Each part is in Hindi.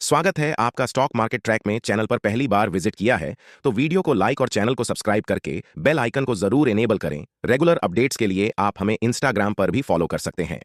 स्वागत है आपका स्टॉक मार्केट ट्रैक में। चैनल पर पहली बार विजिट किया है तो वीडियो को लाइक और चैनल को सब्सक्राइब करके बेल आइकन को जरूर इनेबल करें। रेगुलर अपडेट्स के लिए आप हमें इंस्टाग्राम पर भी फॉलो कर सकते हैं।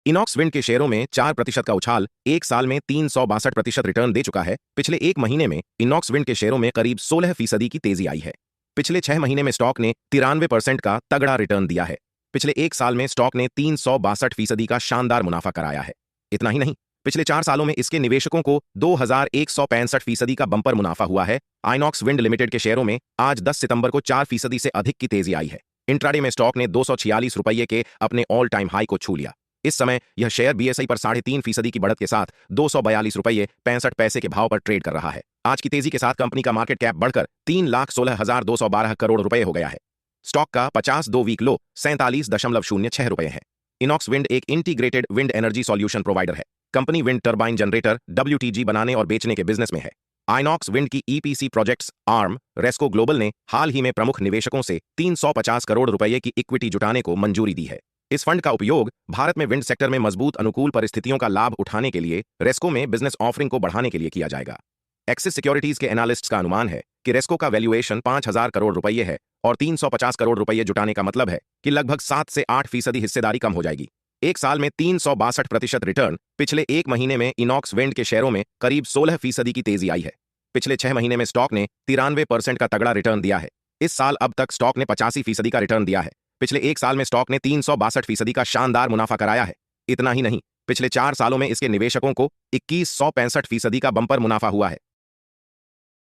इनॉक्स विंड के शेयरों में 4% का उछाल एक साल में 362% रिटर्न दे चुका है। पिछले एक महीने में इनॉक्स विंड के शेयरों में करीब 16% की तेजी आई है। पिछले 6 महीने में स्टॉक ने 93% का तगड़ा रिटर्न दिया है। पिछले एक साल में स्टॉक ने 362% का शानदार मुनाफा कराया है। इतना ही नहीं, पिछले 4 सालों में इसके निवेशकों को 2165% का बंपर मुनाफा हुआ है। आइनॉक्स विंड लिमिटेड के शेयरों में आज 10 सितंबर को 4% से अधिक की तेजी आई है। इंट्राडे में स्टॉक ने 246 रुपये के अपने ऑल टाइम हाई को छू लिया। इस समय यह शेयर बीएसई पर 3.5% की बढ़त के साथ 242 रुपये 65 पैसे के भाव पर ट्रेड कर रहा है। आज की तेजी के साथ कंपनी का मार्केट कैप बढ़कर 3,16,212 करोड़ रुपए हो गया है। स्टॉक का 50 दो वीक लो 47.06 रुपये है। इनॉक्स विंड एक integrated wind energy solution provider है। Company wind turbine generator WTG बनाने और बेचने के बिजनेस में है। आइनॉक्स विंड की EPC projects arm Resco Global ने हाल ही में प्रमुख निवेशकों से 350 करोड़ रुपए की इक्विटी जुटाने को मंजूरी दी है। इस फंड का उपयोग भारत में विंड सेक्टर में मजबूत अनुकूल परिस्थितियों का लाभ उठाने के लिए रेस्को में बिजनेस ऑफरिंग को बढ़ाने के लिए किया जाएगा। एक्सिस सिक्योरिटीज के एनालिस्ट्स का अनुमान है कि रेस्को का वैल्यूएशन 5,000 करोड़ रुपए है और 350 करोड़ रुपए जुटाने का मतलब है कि लगभग 7 से 8% हिस्सेदारी कम हो जाएगी। एक साल में 362% रिटर्न। पिछले एक महीने में इनॉक्स विंड के शेयरों में करीब 16% की तेजी आई है। पिछले 6 महीने में स्टॉक ने 93% का तगड़ा रिटर्न दिया है। इस साल अब तक स्टॉक ने 85% का रिटर्न दिया है। पिछले एक साल में स्टॉक ने 362% का शानदार मुनाफा कराया है। इतना ही नहीं, पिछले 4 सालों में इसके निवेशकों को 2165% का बंपर मुनाफा हुआ है।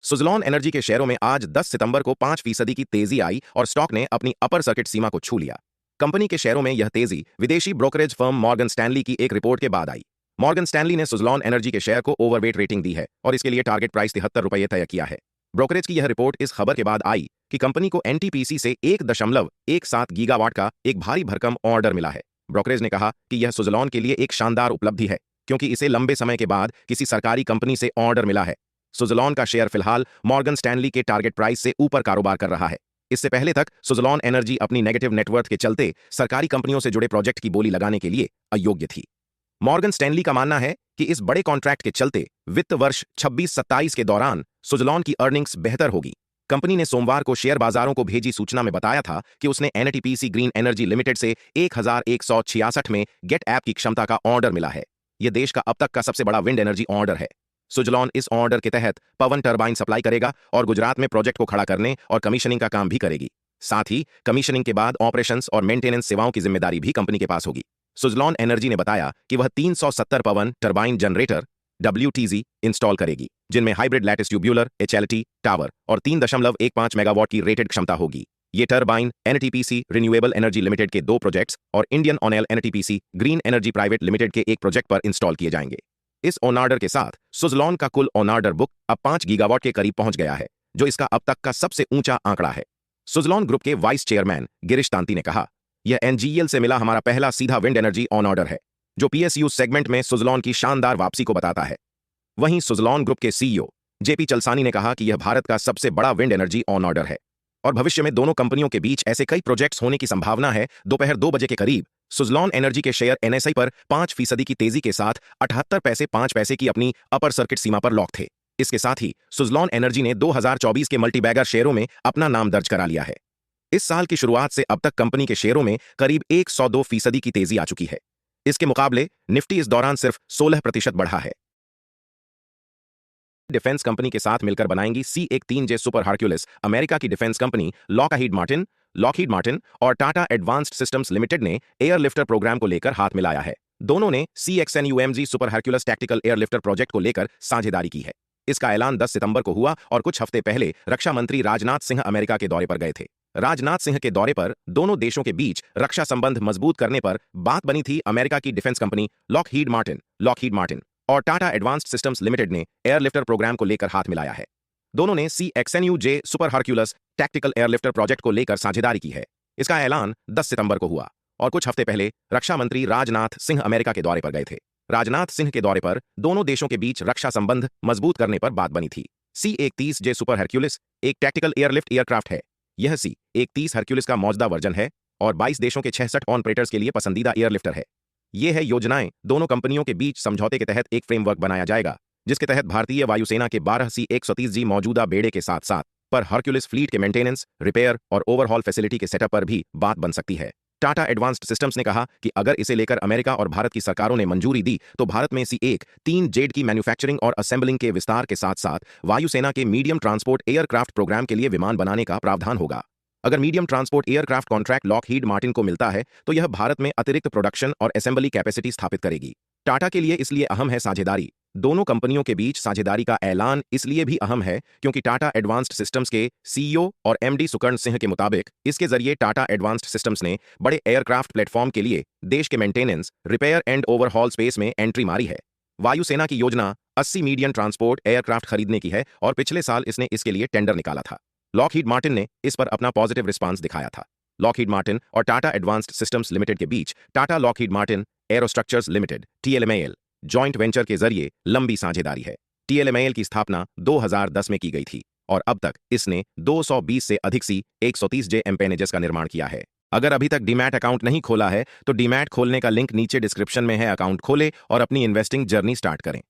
सुज़लॉन एनर्जी के शेयरों में आज 10 सितंबर को 5% की तेजी आई और स्टॉक ने अपनी अपर सर्किट सीमा को छू लिया। कंपनी के शेयरों में यह तेजी विदेशी ब्रोकरेज फर्म मॉर्गन स्टैनली की एक रिपोर्ट के बाद आई। मॉर्गन स्टैनली ने सुज़लॉन एनर्जी के शेयर को ओवरवेट रेटिंग दी है और इसके लिए टारगेट प्राइस 73 रुपये तय किया है। ब्रोकरेज की यह रिपोर्ट इस खबर के बाद आई कि कंपनी को NTPC से 1.17 गीगावाट का एक भारी भरकम ऑर्डर मिला है। ब्रोकरेज ने कहा कि यह सुज़लॉन के लिए एक शानदार उपलब्धि है क्योंकि इसे लंबे समय के बाद किसी सरकारी कंपनी से ऑर्डर मिला है। सुज़लॉन का शेयर फिलहाल मॉर्गन स्टैनली के टारगेट प्राइस से ऊपर कारोबार कर रहा है। इससे पहले तक सुज़लॉन एनर्जी अपनी नेगेटिव नेटवर्थ के चलते सरकारी कंपनियों से जुड़े प्रोजेक्ट की बोली लगाने के लिए अयोग्य थी। मॉर्गन स्टैनली का मानना है कि इस बड़े कॉन्ट्रैक्ट के चलते वित्त वर्ष 26-27 के दौरान सुज़लॉन की अर्निंग्स बेहतर होगी। कंपनी ने सोमवार को शेयर बाजारों को भेजी सूचना में बताया था कि उसने NTPC ग्रीन एनर्जी लिमिटेड से 1166 में गेट ऐप की क्षमता का ऑर्डर मिला है। यह देश का अब तक का सबसे बड़ा विंड एनर्जी ऑर्डर है। सुज़लॉन इस ऑर्डर के तहत पवन टरबाइन सप्लाई करेगा और गुजरात में प्रोजेक्ट को खड़ा करने और कमीशनिंग का काम भी करेगी। साथ ही कमीशनिंग के बाद ऑपरेशंस और मेंटेनेंस सेवाओं की जिम्मेदारी भी कंपनी के पास होगी। सुज़लॉन एनर्जी ने बताया कि वह 370 पवन टरबाइन जनरेटर WTG इंस्टॉल करेगी, जिनमें hybrid lattice tubular HLT tower और 3.15 मेगावाट की रेटेड क्षमता होगी। ये turbine NTPC renewable energy limited के 2 प्रोजेक्ट्स और इंडियन ऑनेल NTPC green energy private limited के एक प्रोजेक्ट पर इंस्टॉल किए जाएंगे। इस ऑनऑर्डर के साथ सुज़लॉन का कुल ऑनऑर्डर बुक अब 5 गीगावाट के करीब पहुंच गया है, जो इसका अब तक का सबसे ऊंचा आंकड़ा है। सुज़लॉन ग्रुप के वाइस चेयरमैन गिरीश तांती ने कहा, यह NGEL से मिला हमारा पहला सीधा विंड एनर्जी ऑन ऑर्डर है, जो PSU सेगमेंट में सुज़लॉन की शानदार वापसी को बताता है। वहीं सुज़लॉन ग्रुप के CEO JP चलसानी ने कहा कि यह भारत का सबसे बड़ा विंड एनर्जी ऑन ऑर्डर है और भविष्य में दोनों कंपनियों के बीच ऐसे कई प्रोजेक्ट्स होने की संभावना है। दोपहर 2 बजे के करीब सुज़लॉन एनर्जी के शेयर NSI पर 5% की तेजी के साथ 78 पैसे 5 पैसे की अपनी अपर सर्किट सीमा पर लॉक थे। इसके साथ ही सुज़लॉन एनर्जी ने 2024 के मल्टीबैगर शेयरों में अपना नाम दर्ज करा लिया है। इस साल की शुरुआत से अब तक कंपनी के शेयरों में करीब 102% की तेजी आ चुकी है। इसके मुकाबले निफ्टी इस दौरान सिर्फ 16% बढ़ा है। डिफेंस कंपनी के साथ मिलकर बनाएंगी C-13J सुपर हरक्यूलिस। अमेरिका की डिफेंस कंपनी लॉकहीड मार्टिन और टाटा एडवांस्ड सिस्टम्स लिमिटेड ने एयरलिफ्टर प्रोग्राम को लेकर हाथ मिलाया है। दोनों ने CXNUMG super Hercules tactical airlifter project को लेकर साझेदारी की है। इसका ऐलान 10 सितंबर को हुआ और कुछ हफ्ते पहले रक्षा मंत्री राजनाथ सिंह अमेरिका के दौरे पर गए थे। राजनाथ सिंह के दौरे पर दोनों देशों के बीच रक्षा संबंध मजबूत करने पर बात बनी थी। अमेरिका की डिफेंस कंपनी लॉकहीड मार्टिन और टाटा एडवांस्ड सिस्टम्स लिमिटेड ने एयरलिफ्टर प्रोग्राम को लेकर हाथ मिलाया है। दोनों ने CXNUJ super Hercules tactical airlifter project को लेकर साझेदारी की है। इसका ऐलान 10 सितंबर को हुआ और कुछ हफ्ते पहले रक्षा मंत्री राजनाथ सिंह अमेरिका के दौरे पर गए थे। राजनाथ सिंह के दौरे पर दोनों देशों के बीच रक्षा संबंध मजबूत करने पर बात बनी थी। C-31J सुपर हरक्यूलिस एक टैक्टिकल एयरलिफ्ट एयरक्राफ्ट है। यह C-31 हरक्यूलिस का मौजूदा वर्जन है और 22 देशों के 66 ऑपरेटर्स के लिए पसंदीदा एयरलिफ्टर है। ये है योजनाएं। दोनों कंपनियों के बीच समझौते के तहत एक फ्रेमवर्क बनाया जाएगा, जिसके तहत भारतीय वायुसेना के 12 C-130G मौजूदा बेड़े के साथ साथ पर हरक्यूलिस फ्लीट के मेंटेनेंस, रिपेयर और ओवरहॉल फैसिलिटी के सेटअप पर भी बात बन सकती है। टाटा एडवांस्ड सिस्टम्स ने कहा कि अगर इसे लेकर अमेरिका और भारत की सरकारों ने मंजूरी दी तो भारत में C-130J की मैन्युफैक्चरिंग और असेंबलिंग के विस्तार के साथ साथ वायुसेना के मीडियम ट्रांसपोर्ट एयरक्राफ्ट प्रोग्राम के लिए विमान बनाने का प्रावधान होगा। अगर medium transport aircraft contract Lockheed Martin को मिलता है तो यह भारत में अतिरिक्त प्रोडक्शन और असेंबली कैपेसिटी स्थापित करेगी। टाटा के लिए इसलिए अहम है साझेदारी। दोनों कंपनियों के बीच साझेदारी का ऐलान इसलिए भी अहम है क्योंकि टाटा एडवांस्ड सिस्टम्स के CEO और MD सुकर्ण सिंह के मुताबिक इसके जरिए टाटा एडवांस्ड सिस्टम्स ने बड़े एयरक्राफ्ट प्लेटफॉर्म के लिए देश के maintenance, repair and overhaul space में एंट्री मारी है। वायुसेना की योजना 80 मीडियम ट्रांसपोर्ट एयरक्राफ्ट खरीदने की है और पिछले साल इसने इसके लिए टेंडर निकाला था। लॉकहीड मार्टिन ने इस पर अपना पॉजिटिव रिस्पांस दिखाया था। लॉकहीड मार्टिन और टाटा एडवांस्ड सिस्टम्स लिमिटेड के बीच Tata Lockheed Martin aerostructures limited TLMAL joint venture के जरिए लंबी साझेदारी है। TLMAL की स्थापना 2010 में की गई थी और अब तक इसने 220 से अधिक C-130J एम्पेनेजेस का निर्माण किया है। अगर अभी तक डीमैट अकाउंट नहीं खोला है तो डीमैट खोलने का लिंक नीचे डिस्क्रिप्शन में है। अकाउंट खोले और अपनी इन्वेस्टिंग जर्नी स्टार्ट करें।